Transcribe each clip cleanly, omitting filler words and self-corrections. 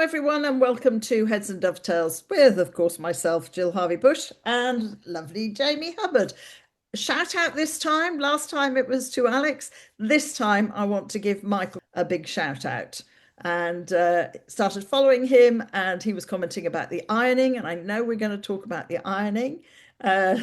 everyone, and welcome to Heads and Dovetails with, of course, myself, Jill Harvey-Bush, and lovely Jamie Hubbard. Shout out this time. Last time it was to Alex. This time I want to give Michael a big shout out. And started following him, and he was commenting about the ironing. And I know we're going to talk about the ironing. So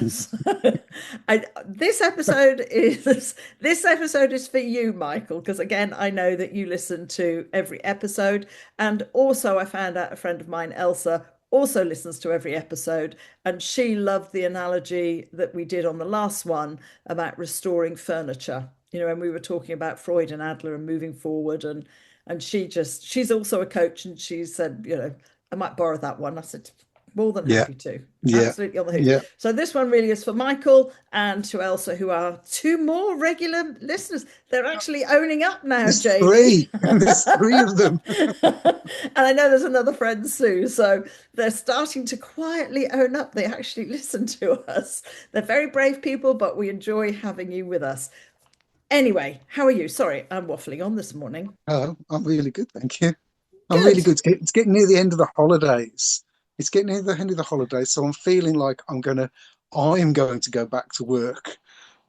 this episode is for you, Michael, because again, I know that you listen to every episode, and also I found out a friend of mine, Elsa, also listens to every episode, and she loved the analogy that we did on the last one about restoring furniture. You know, when we were talking about Freud and Adler and moving forward, and she's also a coach, and she said, you know, I might borrow that one. I said, more than Yeah, happy to. yeah, Absolutely on the hook. yeah. So this one really is for Michael and to Elsa, who are two more regular listeners. They're actually owning up now, There's Jamie. three. There's three of them. And I know there's another friend, Sue. So they're starting to quietly own up. They actually listen to us. They're very brave people, but we enjoy having you with us. Anyway, how are you? Sorry, I'm waffling on this morning. Oh, I'm really good, thank you. I'm really Good. good. It's getting near the end of the holidays. It's getting near the end of the holidays, so I'm feeling like I'm going to go back to work.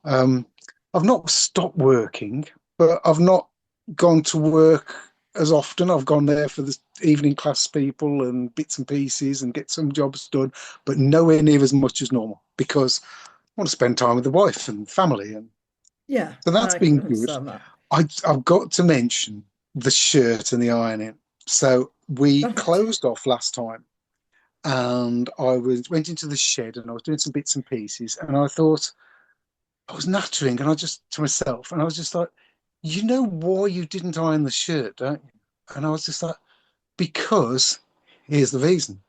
Um, I've not stopped working, but I've not gone to work as often. I've gone there for the evening class people and bits and pieces and get some jobs done, but nowhere near as much as normal because I want to spend time with the wife and family, and Yeah, so that's I can been good. understand that. I've got to mention the shirt and the ironing. So we Right. closed off last time, and went into the shed and I was doing some bits and pieces, and I thought I was nattering, and I just to myself, and I was just like, you know why you didn't iron the shirt, don't you? And I was just like, because here's the reason.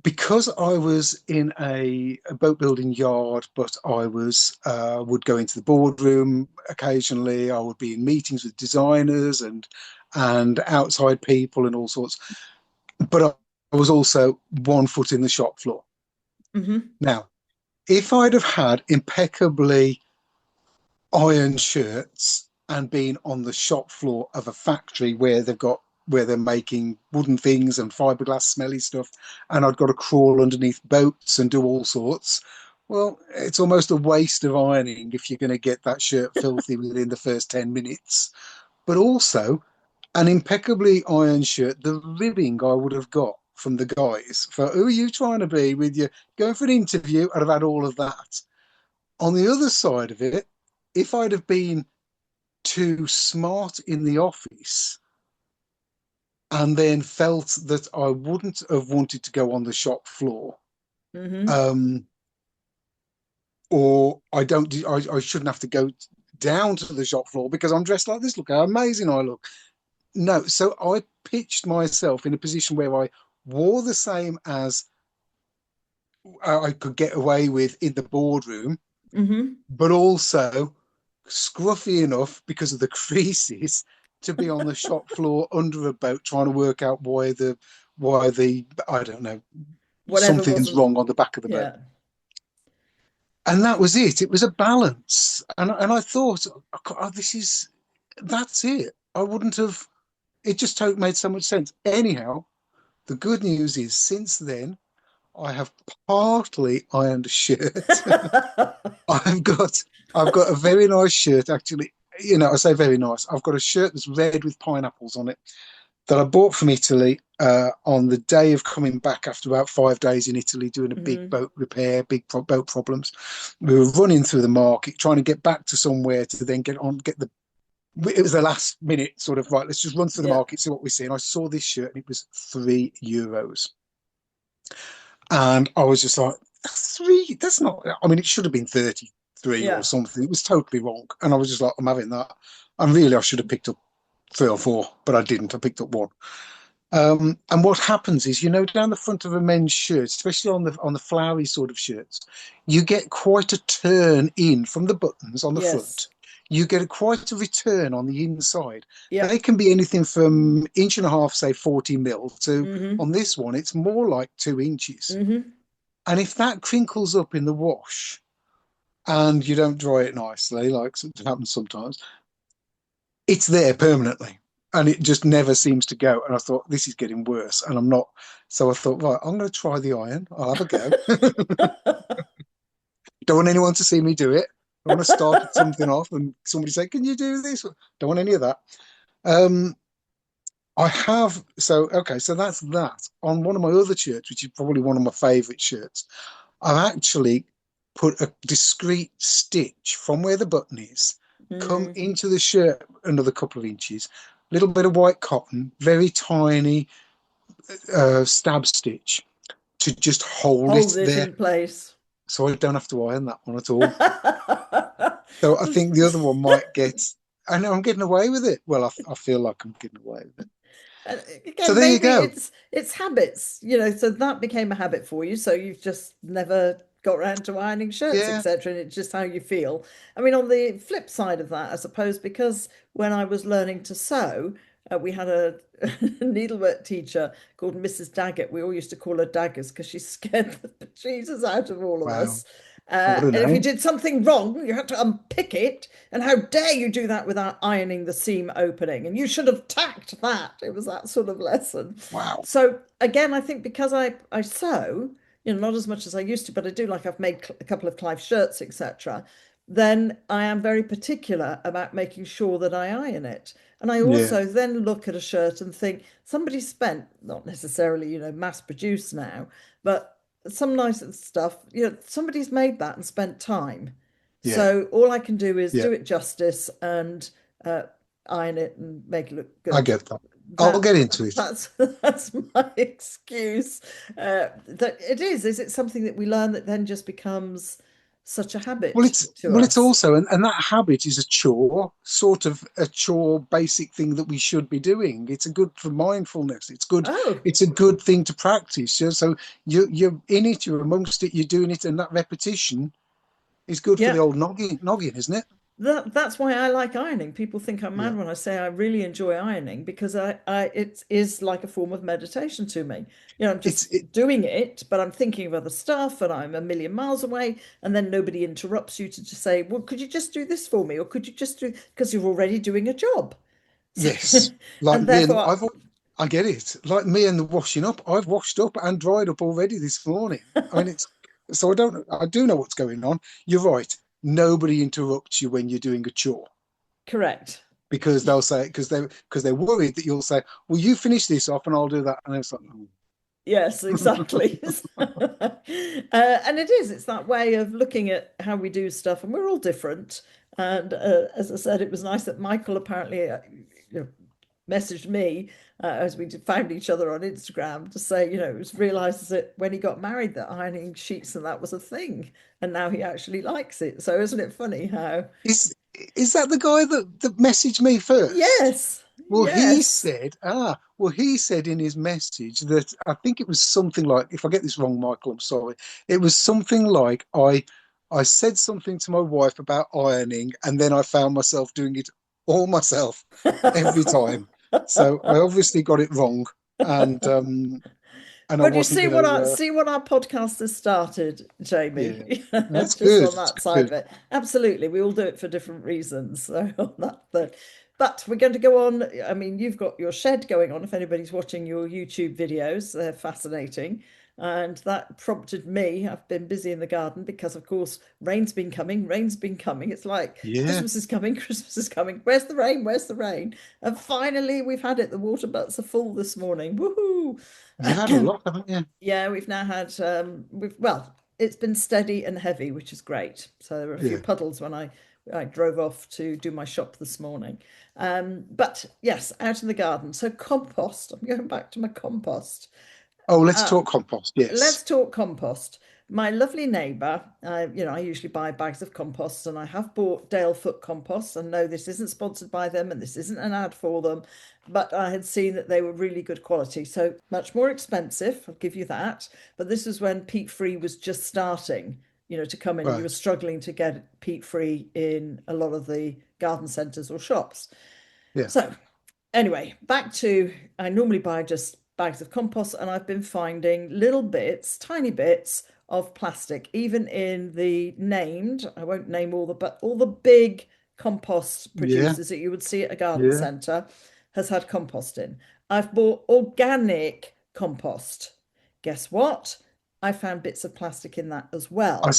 Because I was in a boat building yard, but I was would go into the boardroom occasionally. I would be in meetings with designers and outside people and all sorts. But I was also 1 foot in the shop floor. Hmm. Now, if I'd have had impeccably iron shirts and been on the shop floor of a factory where they're making wooden things and fiberglass smelly stuff, and I'd got to crawl underneath boats and do all sorts. Well, it's almost a waste of ironing if you're going to get that shirt filthy within the first 10 minutes. But also, an impeccably ironed shirt, the ribbing I would have got from the guys for who are you trying to be with you going for an interview, I'd have had all of that. On the other side of it, if I'd have been too smart in the office and then felt that I wouldn't have wanted to go on the shop floor, Hmm. um, or I shouldn't have to go down to the shop floor because I'm dressed like this. Look how amazing I look. No, so I pitched myself in a position where I wore the same as I could get away with in the boardroom, Hmm. but also scruffy enough because of the creases to be on the shop floor under a boat trying to work out why the I don't know, Whatever something's wasn't. wrong on the back of the boat. Yeah. And that was it. It was a balance. And I thought, oh, that's it. I wouldn't have it just made so much sense. Anyhow, the good news is since then I have partly ironed a shirt. I've got I've got a very nice shirt actually. You know, I say very nice. I've got a shirt that's red with pineapples on it that I bought from Italy on the day of coming back after about 5 days in Italy doing a big Hmm. boat repair, boat problems. We were running through the market trying to get back to somewhere to then get the. It was the last minute sort of right. Let's just run through the Yeah. market, see what we see. And I saw this shirt, and it was €3. And I was just like, that's three. That's not. I mean, it should have been 33 or Yeah. something. It was totally wrong. And I was just like, I'm having that. And really, I should have picked up three or four, but I didn't. I picked up one. And what happens is, down the front of a men's shirt, especially on the flowery sort of shirts, you get quite a turn in from the buttons on the Yes. front. You get quite a return on the inside. They Yep. can be anything from inch and a half, say 40 mil, to Hmm. on this one, it's more like 2 inches. Hmm. And if that crinkles up in the wash and you don't dry it nicely, like it happens sometimes, it's there permanently. and it just never seems to go. And I thought, this is getting worse, and I'm not. So I thought, right, I'm going to try the iron. I'll have a go. Don't want anyone to see me do it. I want to start something off and somebody say, "Can you do this?" Don't want any of that. Um, I have so okay, so that's that. On one of my other shirts, which is probably one of my favourite shirts, I've actually put a discreet stitch from where the button is, come Mm. into the shirt another couple of inches, little bit of white cotton, very tiny stab stitch to just hold it Hold it there, in place. so I don't have to iron that one at all. So I think the other one might get. I know I'm getting away with it. Well, I feel like I'm getting away with it. And So again, there you maybe go. it's habits, so that became a habit for you. So you've just never got around to ironing shirts, Yeah. etc. And it's just how you feel. I mean, on the flip side of that, I suppose, because when I was learning to sew, we had a needlework teacher called Mrs. Daggett. We all used to call her Daggers because she scared the Jesus out of all of Wow. us. What a And if you name. did something wrong, you had to unpick it. And how dare you do that without ironing the seam opening? And you should have tacked that. It was that sort of lesson. Wow. So again, I think because I sew, not as much as I used to, but I do, like I've made a couple of Clive shirts, etc. Then I am very particular about making sure that I iron it. And I Yeah. also then look at a shirt and think somebody spent, not necessarily, mass produced now, but some nice stuff, somebody's made that and spent time. Yeah. So all I can do is Yeah. do it justice and uh, iron it and make it look I good. get that. I'll That get into it. that's my excuse. That it is it something that we learn that then just becomes such a Well, habit it's to well, it's us? also, and that habit is a chore, sort of a chore, basic thing that we should be doing. It's a good for mindfulness. It's good. Oh, It's a good thing to practice. So you're in it, you're amongst it, you're doing it, and that repetition is good for the yeah. old noggin, isn't it? That's why I like ironing. People think I'm Yeah. mad when I say I really enjoy ironing because I it is like a form of meditation to me. I'm It's just it, doing it, but I'm thinking of other stuff and I'm a million miles away, and then nobody interrupts you to just say, well, could you just do this for me? Or could you just do because you're already doing a job. So, yes, like and me and therefore, I get it. Like me and the washing up, I've washed up and dried up already this morning. I mean, it's so I do know what's going on. You're right. Nobody interrupts you when you're doing a chore correct. because they'll say because they're worried that you'll say, "Well, you finish this off and I'll do that," and it's like, oh. Yes, exactly. And it's that way of looking at how we do stuff, and we're all different. And as I said, it was nice that Michael apparently messaged me as we found each other on Instagram to say, it was realized that when he got married that ironing sheets and that was a thing, and now he actually likes it. So isn't it funny how? is is that the guy that messaged me first? Yes, Well, yes. he said in his message that I think it was something like, if I get this wrong, Michael, I'm sorry. It was something like I said something to my wife about ironing, and then I found myself doing it all myself every time. So I obviously got it wrong, and I But you wasn't see going what our to. see what our podcast has started, Yeah, Jamie. that's Just good. on It's that side of good. it. Absolutely. We all do it for different reasons. So on but we're going to go on. I mean, you've got your shed going on. If anybody's watching your YouTube videos, they're fascinating. And that prompted me. I've been busy in the garden because, of course, rain's been coming. Rain's been coming. It's like Yeah, Christmas is coming. Christmas is coming. Where's the rain? Where's the rain? And finally, we've had it. The water butts are full this morning. Woohoo! you've had a lot, haven't you? Yeah, we've now had it's been steady and heavy, which is great. So there were a few Yeah. puddles when I drove off to do my shop this morning. But yes, out in the garden. So compost. I'm going back to my compost. Oh, let's Uh, talk compost. Yes. Let's talk compost. My lovely neighbour, I usually buy bags of compost, and I have bought Dale Foot compost. And no, this isn't sponsored by them, and this isn't an ad for them, but I had seen that they were really good quality. So much more expensive, I'll give you that. But this was when peat free was just starting, to come in, and you were Right. struggling to get peat free in a lot of the garden centres or shops. Yeah. So anyway, back to I normally buy just bags of compost, and I've been finding little bits, tiny bits of plastic, even in the named, I won't name all the, but all the big compost Yeah. producers that you would see at a garden Yeah. centre. has had composting. I've bought organic compost. Guess what? I found bits of plastic in that as well. I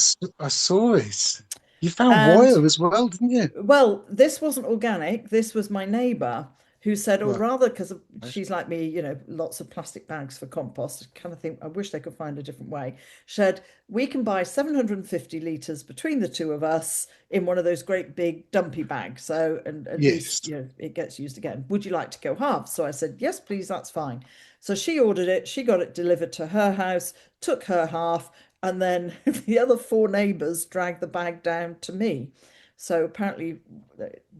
saw it. You found And wire as well, didn't you? well, this wasn't organic. This was my neighbour who said, oh, Right. rather, because she's like me, lots of plastic bags for compost. I kind of think, I wish they could find a different way. She said, we can buy 750 litres between the two of us in one of those great big dumpy bags. So, and at least, Yes. it gets used again. Would you like to go halves? So I said, yes, please, that's fine. So she ordered it. She got it delivered to her house, took her half, and then the other four neighbours dragged the bag down to me. So apparently,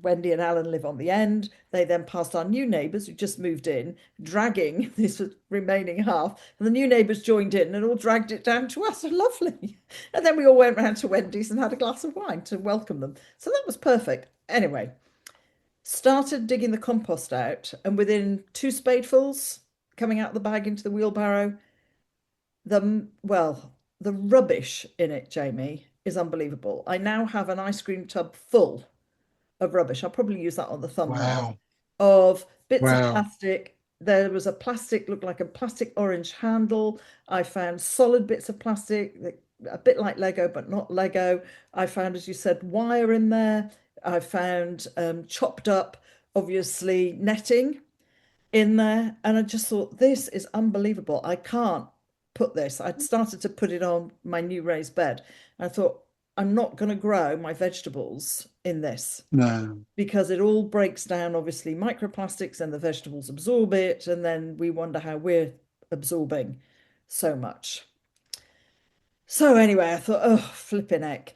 Wendy and Alan live on the end. They then passed our new neighbours who just moved in, dragging this remaining half. And the new neighbours joined in and all dragged it down to us. So lovely. And then we all went round to Wendy's and had a glass of wine to welcome them. So that was perfect. Anyway, started digging the compost out, and within two spadefuls coming out of the bag into the wheelbarrow, the rubbish in it, Jamie, is unbelievable. I now have an ice cream tub full of rubbish. I'll probably use that on the thumbnail Wow. of bits of Wow. plastic. There was a plastic, looked like a plastic orange handle. I found solid bits of plastic, a bit like Lego, but not Lego. I found, as you said, wire in there. I found chopped up, obviously, netting in there. And I just thought, this is unbelievable. I can't put this. I'd started to put it on my new raised bed. I thought, I'm not going to grow my vegetables in this No. because it all breaks down, obviously, microplastics, and the vegetables absorb it. And then we wonder how we're absorbing so much. So anyway, I thought, oh, flipping heck.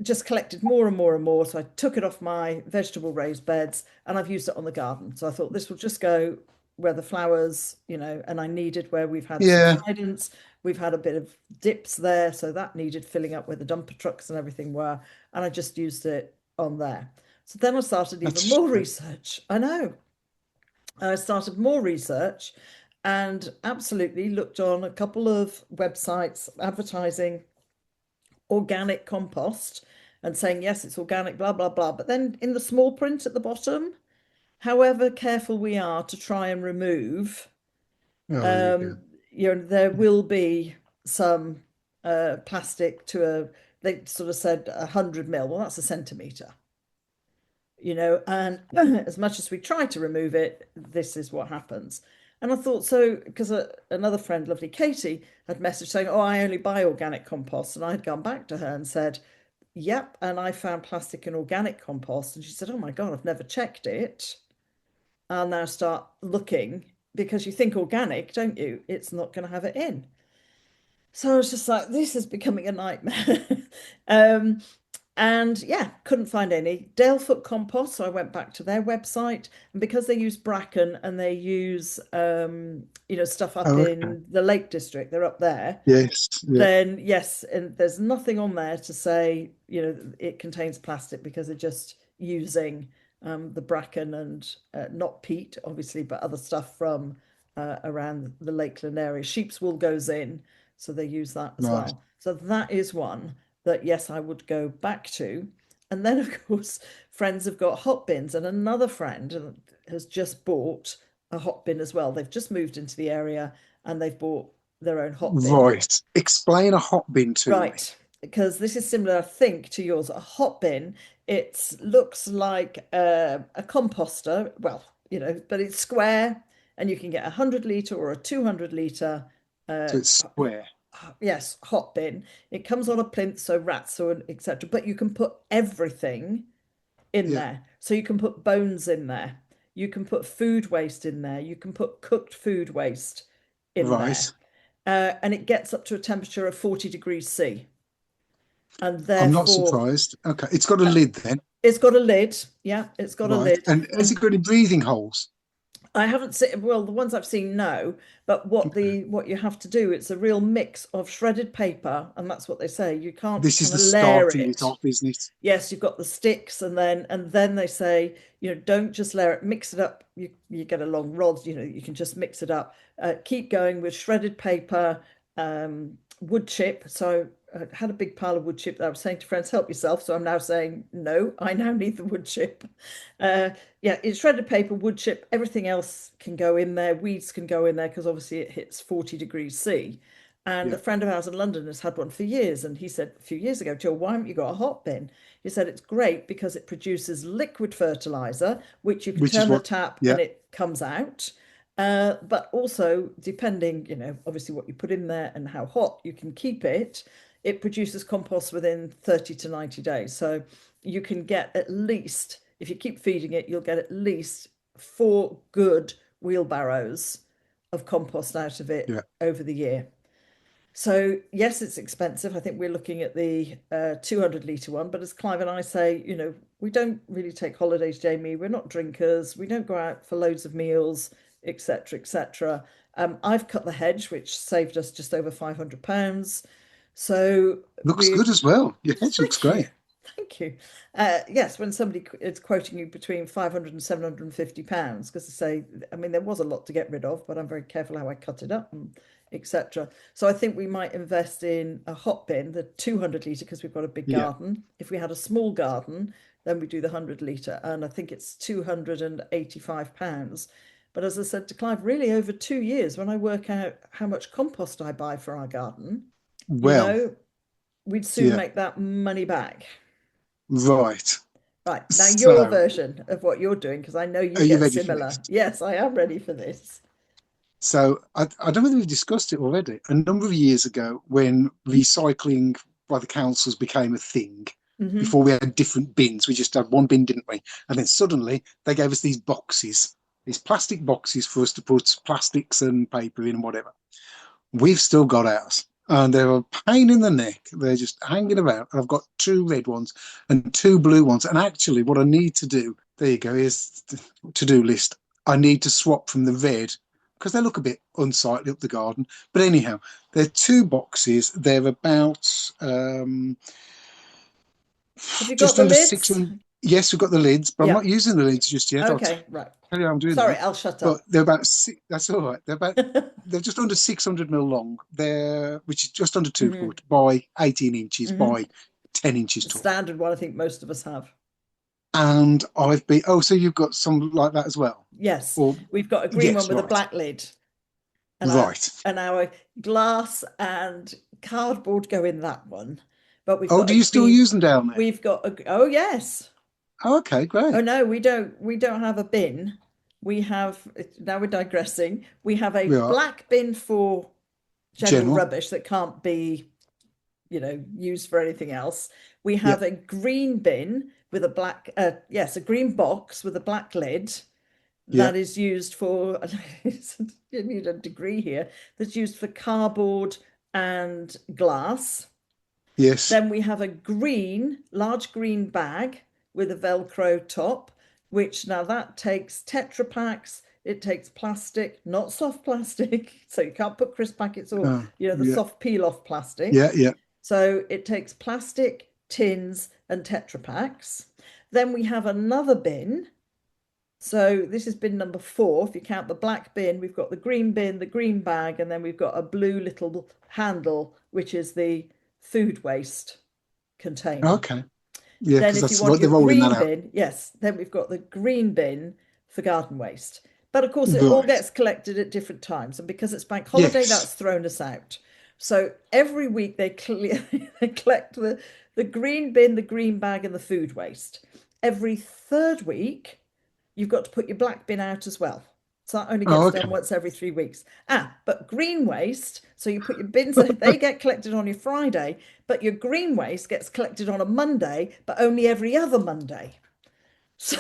Just collected more and more and more. So I took it off my vegetable raised beds and I've used it on the garden. So I thought this will just go where the flowers, and I needed where we've had Yeah. subsidence. We've had a bit of dips there. So that needed filling up where the dumper trucks and everything were. And I just used it on there. So then I started even That's more research. I know. I started more research and absolutely looked on a couple of websites advertising organic compost and saying, yes, it's organic, blah, blah, blah. But then in the small print at the bottom, however careful we are to try and remove, oh yeah. um, there will be some plastic to they sort of said 100 mil. Well, that's a centimetre. And as much as we try to remove it, this is what happens. And I thought, so because another friend, lovely Katie, had messaged saying, oh, I only buy organic compost. And I had gone back to her and said, yep. And I found plastic in organic compost. And she said, oh my God, I've never checked it. I'll now start looking because you think organic, don't you? It's not going to have it in. So I was just like, this is becoming a nightmare. um, and yeah, couldn't find any. Dalefoot Compost, so I went back to their website, and because they use bracken and they use stuff up Oh, okay. in the Lake District, they're up there, Yes. Yeah. then yes, and there's nothing on there to say, it contains plastic because they're just using the bracken and not peat, obviously, but other stuff from around the Lakeland area. Sheep's wool goes in, so they use that as Right. well. So that is one that, yes, I would go back to. And then, of course, friends have got hot bins, and another friend has just bought a hot bin as well. They've just moved into the area and they've bought their own hot bin. Right. Explain a hot bin to me. Right, because this is similar, I think, to yours. A hot bin, it looks like a composter, well, but it's square, and you can get 100 litre or a 200 litre. Uh, So it's square. yes, hot bin. It comes on a plinth, so rats or etc. But you can put everything in Yeah. there. So you can put bones in there. You can put food waste in there. You can put cooked food waste in there. Right. And it gets up to a temperature of 40 degrees C. And I'm not therefore, surprised. Okay. It's got a lid then. it's got a lid. Yeah, it's got a Right. lid. And has And it got any breathing holes? I haven't seen, well, the ones I've seen, no. But what you have to do, it's a real mix of shredded paper, and that's what they say. You can't This is kind the of layer starting it it. off, isn't it? Yes, you've got the sticks, and then they say, don't just layer it, mix it up. You get a long rod, you can just mix it up. Keep going with shredded paper, wood chip. So had a big pile of wood chip that I was saying to friends, help yourself. So I'm now saying, no, I now need the wood chip. Yeah, it's shredded paper, wood chip, everything else can go in there. Weeds can go in there because obviously it hits 40 degrees C. And a Yeah. friend of ours in London has had one for years. And he said a few years ago, Jill, why haven't you got a hot bin? He said it's great because it produces liquid fertilizer, which you can Which is turn the what, tap yeah, and it comes out. But also, depending, obviously what you put in there and how hot you can keep it, it produces compost within 30 to 90 days. So you can get at least, if you keep feeding it, you'll get at least 4 good wheelbarrows of compost out of it yeah. over the year. So yes, it's expensive. I think we're looking at the 200 litre one, but as Clive and I say, we don't really take holidays, Jamie. We're not drinkers. We don't go out for loads of meals, etc., etc. I've cut the hedge, which saved us just over £500. So Looks we good as well. Your hedge looks thank you. great. Thank you. Yes, when somebody is quoting you between 500 and £750, because I say, I mean, there was a lot to get rid of, but I'm very careful how I cut it up and etc. So I think we might invest in a hot bin, the 200 litre, because we've got a big Yeah. garden. If we had a small garden, then we do the 100 litre, and I think it's £285. But as I said to Clive, really over 2 years, when I work out how much compost I buy for our garden, you Well, know, we'd soon yeah. make that money back. Right. Right, now your So, version of what you're doing, because I know are you you get ready for this? similar. Yes, I am ready for this. So, I don't know whether we've discussed it already. A number of years ago, when recycling by the councils became a thing, Hmm. before we had different bins, we just had one bin, didn't we? And then suddenly they gave us these boxes, these plastic boxes for us to put plastics and paper in and whatever. We've still got ours. And they're a pain in the neck. They're just hanging about. I've got 2 red ones and 2 blue ones. And actually, what I need to do, there you go, here's the to-do list. I need to swap from the red because they look a bit unsightly up the garden. But anyhow, they're 2 boxes. They're about Have you got just the under lids? 600. Yes, we've got the lids, but I'm Yeah. not using the lids just yet. I'll tell Okay, right. you how I'm doing Sorry, that. I'll shut But up. they're about six, that's all right. They're just under 600 mil long. They're which is just under two Hmm. foot by 18 inches Hmm. by 10 inches The tall. standard one, I think most of us have. And I've been so you've got some like that as well. Yes, Or we've got a green one yes, with a right. black lid, and Right. our glass and cardboard go in that one. But we've Oh, got do a you still green. use them down there? We've got a. Oh yes. Oh, okay, Oh great. no, we don't. We don't have a bin. We have. Now we're digressing. We have a We are black bin for general general. rubbish that can't be, used for anything else. We Yeah, have a green bin with a black, yes, a green box with a black lid yeah, that is used for, you need a degree here, that's used for cardboard and glass. yes. Then we have a large green bag with a Velcro top, which now that takes Tetra packs. It takes plastic, not soft plastic. So you can't put crisp packets or, the Yeah, soft peel off plastic. yeah, yeah. So it takes plastic, tins, and Tetra packs. Then we have another bin. So this is bin number 4. If you count the black bin, we've got the green bin, the green bag, and then we've got a blue little handle, which is the food waste container. Okay. Yeah, Then because if you that's want what they're your rolling that green out. bin, yes, then we've got the green bin for garden waste. But of course, it all Right. gets collected at different times. And because it's bank holiday, Yes. that's thrown us out. So every week they they collect the green bin, the green bag, and the food waste. Every third week, you've got to put your black bin out as well. So that only Oh, gets done okay. once every 3 weeks. But green waste, so you put your bins, they get collected on your Friday, but your green waste gets collected on a Monday, but only every other Monday. So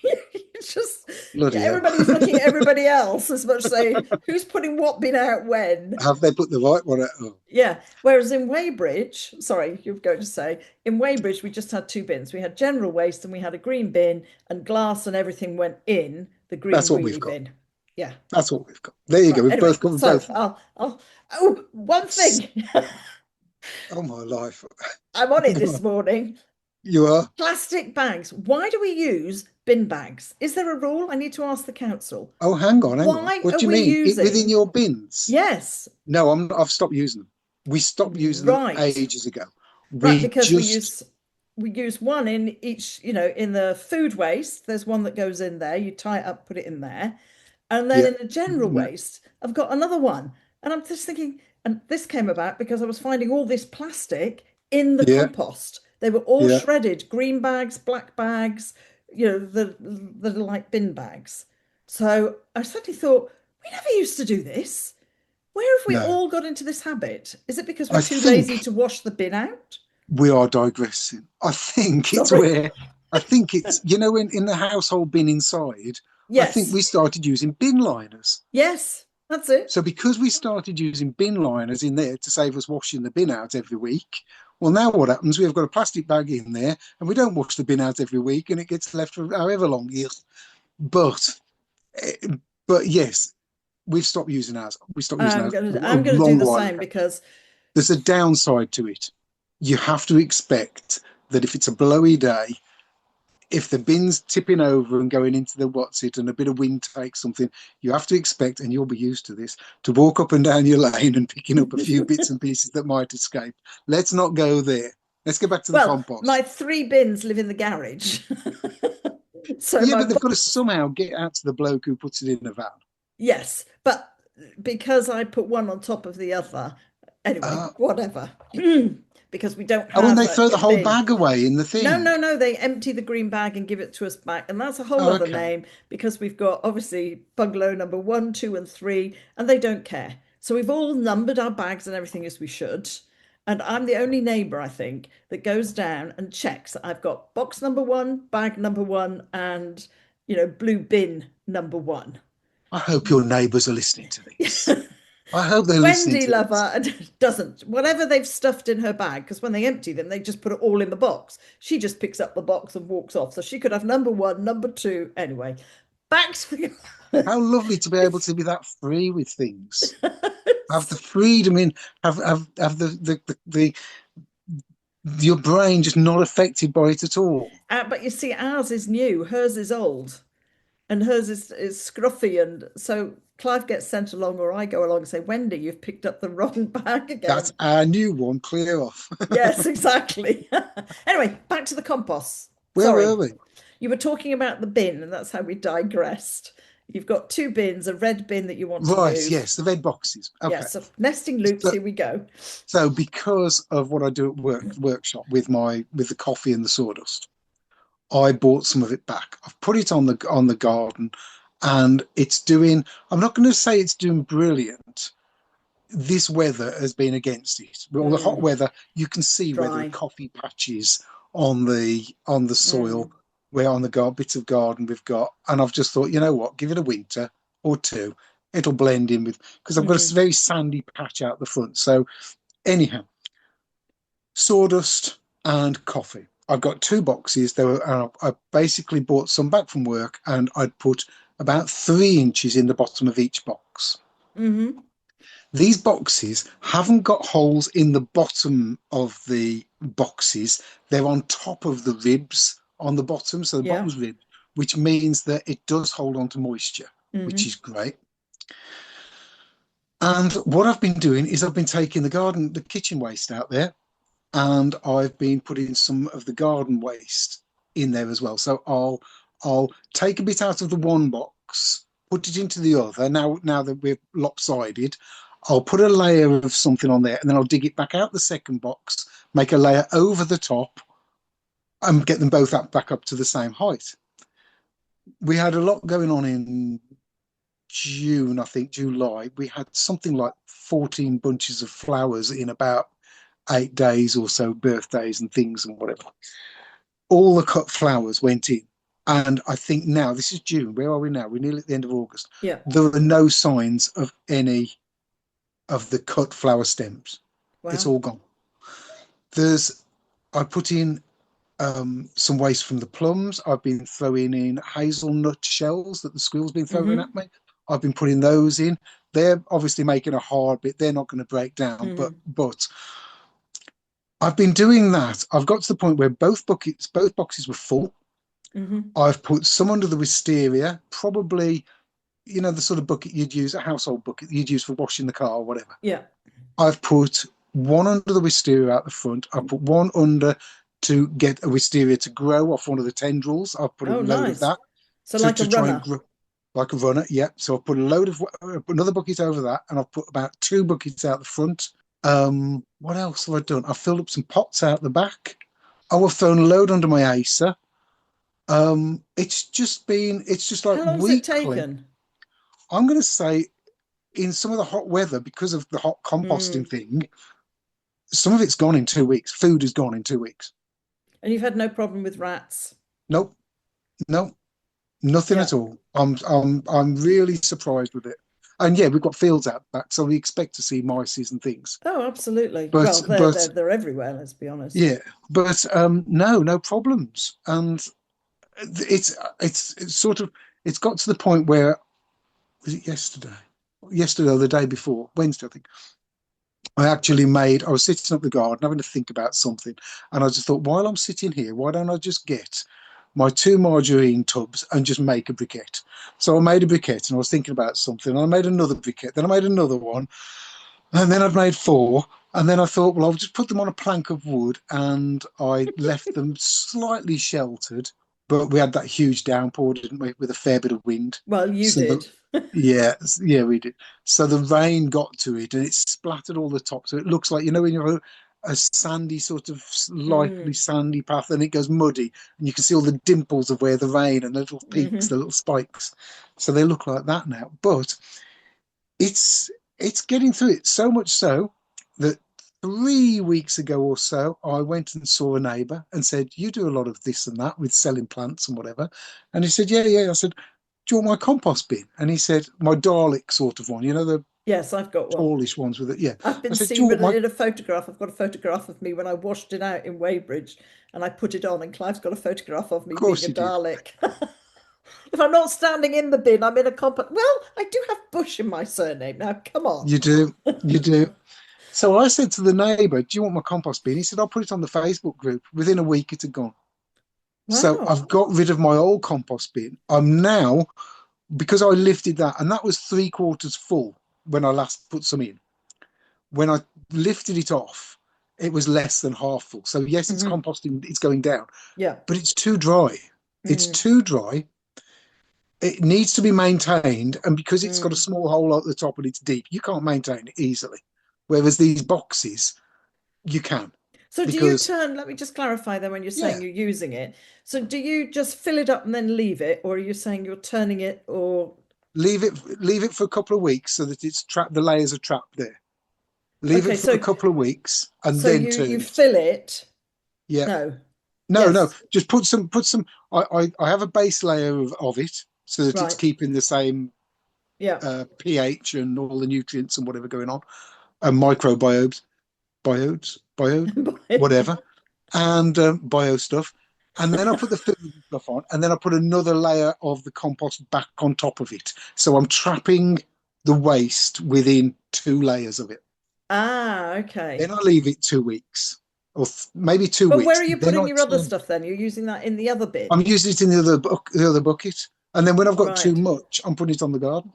it's just, yeah, Bloody hell. everybody's looking at everybody else as much as say, who's putting what bin out when? Have they put the right one out? Oh, Yeah. Whereas in Weybridge, sorry, you're going to say, in Weybridge, we just had 2 bins. We had general waste and we had a green bin, and glass and everything went in the green that's what we've wheelie got. bin. Yeah. That's what we've got. There you Right. go. We've Anyway, both got so both. oh, one thing. Oh my life. I'm on it Go this on. morning. You are. Plastic bags. Why do we use bin bags? Is there a rule? I need to ask the council. Oh, hang on, hang on. Why What are do you we mean? Within using? your bins? Yes. No, I'm not, I've stopped using them. We stopped using them Right. ages ago. Right, We because just, we use one in each, in the food waste, there's one that goes in there, you tie it up, put it in there. And then yeah, in the general yeah, waste, I've got another one. And I'm just thinking, and this came about because I was finding all this plastic in the yeah, compost. They were all yeah. shredded, green bags, black bags, the like bin bags. So I suddenly thought, we never used to do this. Where have we No, all got into this habit? Is it because we're I too lazy think to wash the bin out? we are digressing. I think it's Sorry. where, I think it's, in the household bin inside, I think Yes. we started using bin liners. Yes, that's it. So because we started using bin liners in there to save us washing the bin out every week, well, now what happens? We've got a plastic bag in there and we don't wash the bin out every week and it gets left for however long. But, eh, but yes, we've stopped using ours. We stopped using ours a I'm gonna do long the while same ago. because There's a downside to it. You have to expect that if it's a blowy day, if the bin's tipping over and going into the what's it and a bit of wind takes something, you have to expect, and you'll be used to this, to walk up and down your lane and picking up a few bits and pieces that might escape. Let's not go there. Let's get back to the well, my compost. three bins live in the garage. So Yeah, my but they've got to box, somehow get out to the bloke who puts it in a van. yes, but because I put one on top of the other, anyway, Uh, whatever. Because we don't oh, and have they throw a the whole bin. bag away in the No, thing. no, no. They empty the green bag and give it to us back. And that's a whole Oh, other okay. name because we've got obviously bungalow number one, two, and three, and they don't care. So we've all numbered our bags and everything as we should. And I'm the only neighbour, I think, that goes down and checks that I've got box number one, bag number one, and blue bin number one. I hope your neighbours are listening to this. I hope they're listening Wendy to this. lover doesn't. Whatever they've stuffed in her bag, because when they empty them, they just put it all in the box. She just picks up the box and walks off. So she could have number one, number two. Anyway, back to How lovely to be able it's, to be that free with things. Have the freedom in have the your brain just not affected by it at all. but you see, ours is new, hers is old, and hers is scruffy. And so Clive gets sent along, or I go along and say, Wendy, you've picked up the wrong bag That's again. our new one. Clear off. Yes, exactly. Anyway, back to the compost. Where Sorry. were we? You were talking about the bin, and that's how we digressed. You've got two bins, a red bin that you want to Right, use. yes, the red boxes. Okay. Yes, so nesting loops, So, here we go. so because of what I do at workshop with the coffee and the sawdust, I bought some of it back. I've put it on the garden and it's doing, I'm not going to say it's doing brilliant. This weather has been against it. With all the hot Mm, weather, you can see where there are dry. coffee patches on the soil, Mm, where on the bits of garden we've got. And I've just thought, you know what, give it a winter or two. It'll blend in with because I've got a mm, very sandy patch out the front. So anyhow, sawdust and coffee. I've got two boxes. I basically bought some back from work, and I'd put about 3 inches in the bottom of each box. mm-hmm. These boxes haven't got holes in the bottom of the boxes. They're on top of the ribs on the bottom, so the Yeah. bottom's ribbed, which means that it does hold on to moisture, which Mm-hmm. is great. And what I've been doing is I've been taking the kitchen waste out there, and I've been putting some of the garden waste in there as well. So I'll take a bit out of the one box, put it into the other. Now that we're lopsided, I'll put a layer of something on there, and then I'll dig it back out the second box, make a layer over the top, and get them both up back up to the same height. We had a lot going on in June, I think July. We had something like 14 bunches of flowers in about 8 days or so, birthdays and things and whatever. All the cut flowers went in. And I think now, this is June. Where are we now? We're nearly at the end of August. Yeah. There are no signs of any of the cut flower stems. It's Wow. all gone. There's, I put in some waste from the plums. I've been throwing in hazelnut shells that the squirrel's been throwing Mm-hmm. at me. I've been putting those in. They're obviously making a hard bit. They're not going to break down, Mm-hmm. but I've been doing that. I've got to the point where both boxes were full. Mm-hmm. I've put some under the wisteria, probably, the sort of bucket you'd use, a household bucket you'd use for washing the car or whatever. Yeah. I've put one under the wisteria out the front. I put one under to get a wisteria to grow off one of the tendrils. I put a Oh, load of nice. that So like a to try and runner. grow like a runner. Yeah. So I put a load of another bucket over that, and I've put about two buckets out the front. What else have I done? I filled up some pots out the back. Oh, I've thrown a load under my Acer. It's just like How long's it weekly. taken? I'm going to say in some of the hot weather, because of the hot composting Mm. thing, some of it's gone in 2 weeks. Food is gone in 2 weeks. And you've had no problem with rats? Nope, nope, nothing Yeah. at all. I'm really surprised with it. And yeah, we've got fields out back, so we expect to see mice and things. Oh, absolutely. But Well, they're but they're they're everywhere, let's be honest. yeah, but no problems. And it's sort of it's got to the point where was it yesterday? Yesterday or the day before, Wednesday, I think. I was sitting up the garden having to think about something. And I just thought, while I'm sitting here, why don't I just get my two margarine tubs and just make a briquette? So I made a briquette and I was thinking about something. And I made another briquette. Then I made another one. And then I'd made four. And then I thought, well, I'll just put them on a plank of wood. And I left them slightly sheltered. But we had that huge downpour, didn't we, with a fair bit of wind. Well, you So the did. yeah, yeah, we did. So the rain got to it and it splattered all the top. So it looks like, when you're a sandy, sort of lightly Mm. sandy path and it goes muddy and you can see all the dimples of where the rain and the little peaks, Hmm. the little spikes. So they look like that now. But it's it's getting through it so much so that 3 weeks ago or so, I went and saw a neighbour and said, "You do a lot of this and that with selling plants and whatever." And he said, "Yeah, yeah." I said, "Do you want my compost bin?" And he said, "My Dalek sort of one, the Yes, I've got one. tallish ones with it." Yeah. I've I been said, "Do you seen want with my?" it in Of a photograph. I've got a photograph of me when I washed it out in Weybridge and I put it on, and Clive's got a photograph of me being course a you do. Dalek. If I'm not standing in the bin, I'm in a compost. Well, I do have Bush in my surname now. Come on. You do. You do. So I said to the neighbour, "Do you want my compost bin?" He said, "I'll put it on the Facebook group." Within a week, it had gone. So Wow. I've got rid of my old compost bin. I'm now, because I lifted that, and that was 3/4 full when I last put some in. When I lifted it off, it was less than half full. So yes, it's Hmm. composting, it's going down, Yeah. but it's too dry. It's Mm. too dry. It needs to be maintained, and because it's got a Mm. small hole at the top and it's deep, you can't maintain it easily. Whereas these boxes, you can, So do you because turn, let me just clarify then when you're saying yeah, you're using it. So do you just fill it up and then leave it, or are you saying you're turning it or leave it for a couple of weeks so that it's trapped. The layers are trapped there. Leave it okay, for a so couple of weeks and so then you turn it. fill it? Yeah. No. No. Yes. Just put some. I have a base layer of it so that it's Right. keeping the same Yeah. pH and all the nutrients and whatever going on, and microbiomes, biode, whatever, and bio stuff. And then I put the food and stuff on, and then I put another layer of the compost back on top of it. So I'm trapping the waste within two layers of it. Ah, okay. Then I leave it 2 weeks, or maybe two But where weeks. are you Then putting I your other turn. stuff then? You're using that in the other I'm bin. using it in the other bucket, and then when I've got too Right. much, I'm putting it on the garden.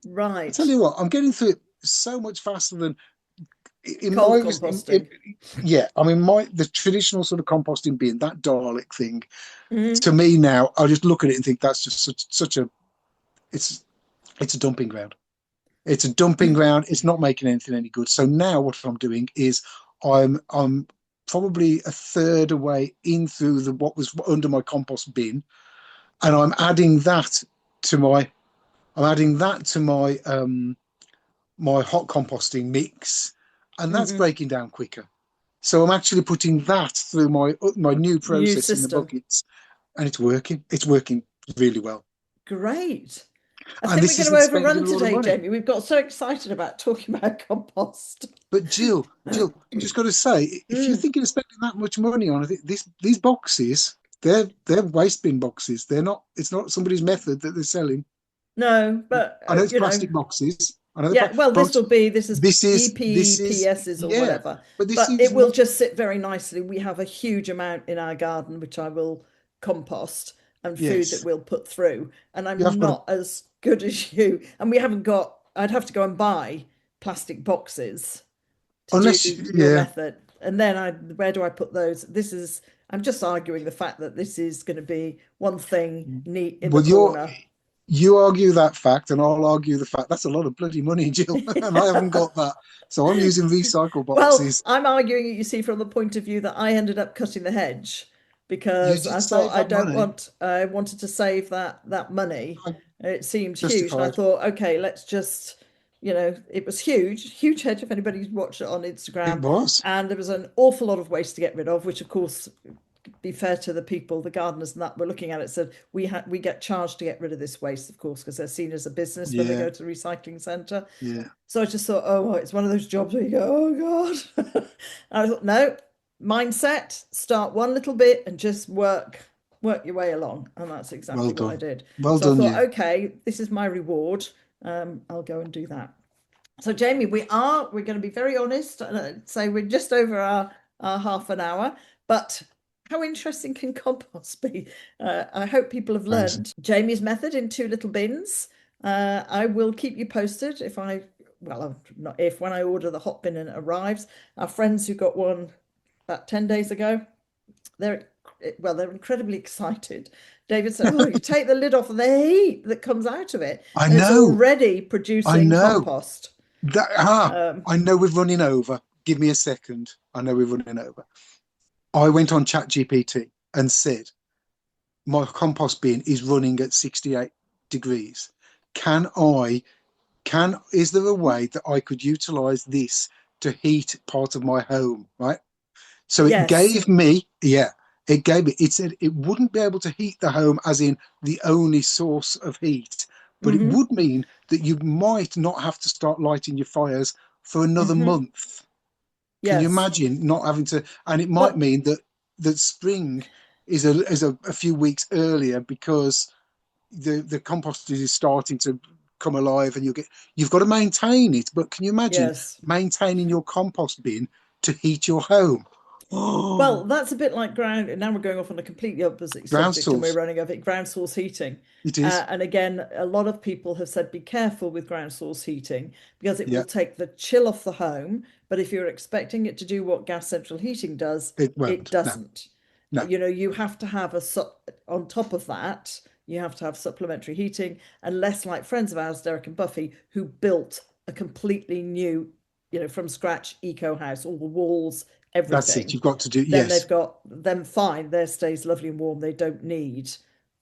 I tell Right. you what, I'm getting through it so much faster than in Cold my composting. yeah. I mean, my the traditional sort of composting bin, that Dalek thing. To Hmm. me now, I just look at it and think that's just such a it's it's a dumping ground. It's a dumping ground. It's not making anything any good. So now what I'm doing is I'm probably a third away in through the what was under my compost bin, and to my I'm adding that to my hot composting mix, and that's Hmm. breaking down quicker. So I'm actually putting that through my new New process in the system. buckets, and it's working. It's working really well. Great. I And think we're this going to isn't spending overrun a lot of today, money. Jamie. We've got so excited about talking about compost. But Jill, just got to say, if you're Mm. thinking of spending that much money on it, these boxes, they're waste bin boxes. They're not. It's not somebody's method that they're selling. No, but I know it's plastic boxes. I know yeah, well, but this is this is EPPSs or yeah. whatever, But this but it is will much. just sit very nicely. We have a huge amount in our garden, which I will compost and food that Yes, we'll put through. And you I'm have got to. not as good as you. And we haven't got, I'd have to go and buy plastic boxes to do Unless, your yeah. method. And then where do I put those? I'm just arguing the fact that this is going to be one thing neat in the Well, corner. you argue that fact, and I'll argue the fact that's a lot of bloody money, Jill, and I haven't got that. So I'm using recycle Well, boxes. I'm arguing it, you see, from the point of view that I ended up cutting the hedge You because did I thought save that money. I wanted to save that money. I It seemed huge, and I justified. thought, okay, let's just, it was huge, huge hedge. If anybody's watched it on It Instagram, was. and there was an awful lot of waste to get rid of, which of course, be fair to the people, the gardeners and that were looking at it, said we get charged to get rid of this waste, of course, because they're seen as a business when they Yeah, go to the recycling centre. yeah. So I just thought, oh, well, it's one of those jobs where you go, oh God. I thought, no, mindset, start one little bit and just work your way along. And that's Well exactly what I done. did. Well So I done, thought, you. okay, this is my reward. I'll go and do that. So Jamie, we're going to be very honest and say we're just over our half an hour, but how interesting can compost be? I hope people have Amazing. learned Jamie's method in two little bins. I will keep you posted not if, when I order the Hotbin and it arrives. Our friends who got one about 10 days ago, they're they're incredibly excited. David said, "Oh, you take the lid off of the heat that comes out of it, I and it's know. already I producing know. compost." That Um, I know we're running over. Give me a second. I know we're running over. I went on ChatGPT and said my compost bin is running at 68 degrees. Can I is there a way that I could utilize this to heat part of my home, right? So it yes. gave me, yeah, it said it wouldn't be able to heat the home as in the only source of heat, but it Hmm. would mean that you might not have to start lighting your fires for another Hmm. month. Can you Yes. imagine not having to? And it might But mean that spring is a few weeks earlier because the compost is starting to come alive, and you've got to maintain it. But can you imagine yes. maintaining your compost bin to heat your home? Well, Oh, that's a bit like ground. And now we're going off on a completely opposite ground subject, and we're source. running of it ground source heating. It is. And again, a lot of people have said be careful with ground source heating because it will Yeah, take the chill off the home. But if you're expecting it to do what gas central heating does, it it won't. No, doesn't. no. You have to have on top of that, you have to have supplementary heating, unless like friends of ours, Derek and Buffy, who built a completely new, from scratch eco house, all the walls, That's it. everything. You've got to do. Then Yes, they've got them fine. Their stays lovely and warm. They don't need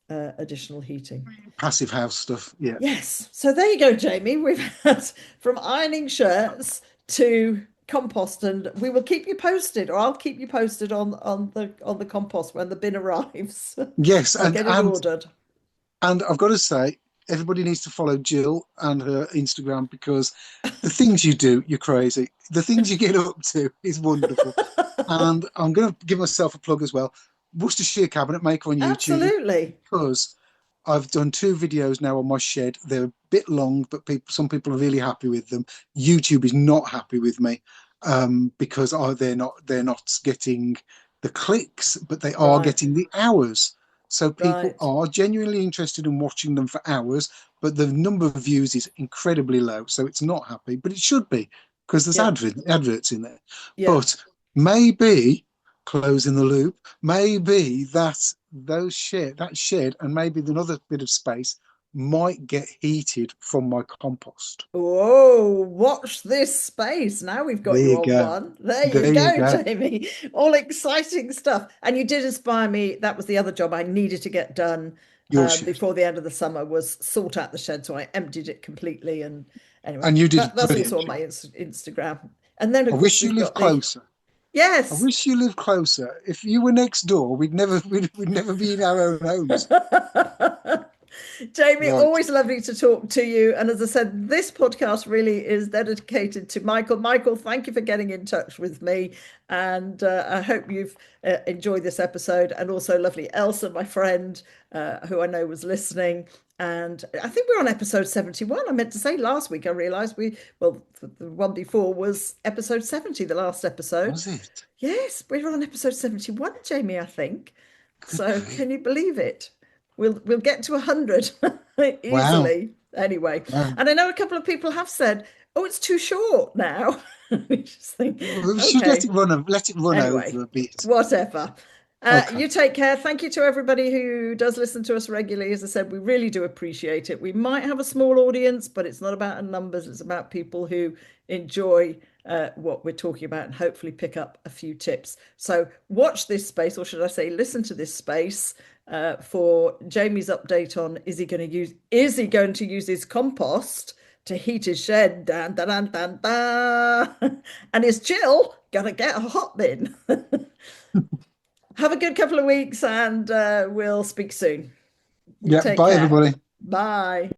additional heating. passive house stuff. Yeah. Yes. So there you go, Jamie. We've had from ironing shirts to compost, and we will keep you posted, or I'll keep you posted on the compost when the bin arrives. Yes, I'll and get it and ordered. and I've got to say, everybody needs to follow Jill and her Instagram because the things you do, you're crazy. The things you get up to is wonderful. And I'm going to give myself a plug as well. Worcestershire Cabinet Maker on YouTube Absolutely. because I've done two videos now on my shed. They're a bit long, but some people are really happy with them. YouTube is not happy with me because they're not getting the clicks, but they are Right. getting the hours. So people Right. are genuinely interested in watching them for hours, but the number of views is incredibly low. So it's not happy, but it should be because there's Yeah. adverts in there. Yeah. But maybe closing the loop, maybe that shed and maybe another bit of space might get heated from my compost. Whoa, watch this space. Now we've got There you you on go. one. There you There you go, go. Jamie. All exciting stuff. And you did inspire me. That was the other job I needed to get done Your shed. before the end of the summer was sort out the shed. So I emptied it completely. And anyway, And you did that's brilliant, also on my Jill. Instagram. And then, I of course, wish you we've lived got the closer. I yes. wish you lived closer. If you were next door, we'd never be in our own homes. Jamie, Right. always lovely to talk to you. And as I said, this podcast really is dedicated to Michael. Michael, thank you for getting in touch with me. And I hope you've enjoyed this episode. And also, lovely Elsa, my friend, who I know was listening. And I think we're on episode 71. I meant to say last week, I realized the one before was episode 70, the last episode. Was it? Yes, we're on episode 71, Jamie, I think. Good So grief. can you believe it? We'll get to 100 Wow. easily. Anyway, Wow. and I know a couple of people have said, oh, it's too short now. We just think, We should okay. let it run Anyway, over a bit. whatever. Okay. You take care. Thank you to everybody who does listen to us regularly. As I said, we really do appreciate it. We might have a small audience, but it's not about numbers. It's about people who enjoy what we're talking about and hopefully pick up a few tips. So watch this space, or should I say, listen to this space for Jamie's update on is he going to use his compost to heat his shed? Dun, dun, dun, dun, dun. And is Gill gonna get a hot bin? Have a good couple of weeks and we'll speak soon. You Yeah. take Bye, care. everybody. Bye.